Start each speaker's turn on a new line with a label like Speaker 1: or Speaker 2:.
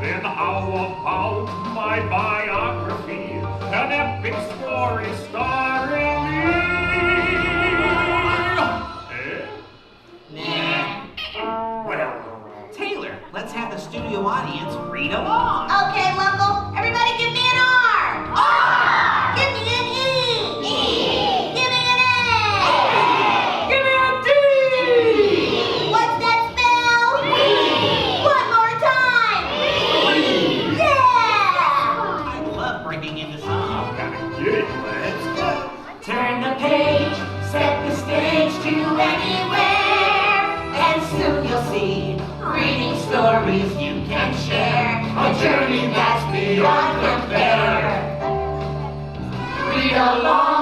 Speaker 1: Then how about my biography, an epic story starring me?
Speaker 2: Well, Taylor, let's have the studio audience read along.
Speaker 3: Okay, Lumble, everybody give me an R. R. Give me an E. E. Give me an A. Give me a D. What's that spell? One more time. Yeah.
Speaker 2: I love breaking into song.
Speaker 1: Gotta get it, let's go.
Speaker 3: Turn the page, set the stage to anywhere, and soon you'll see reading stories you can share, a journey that's beyond compare. Read along.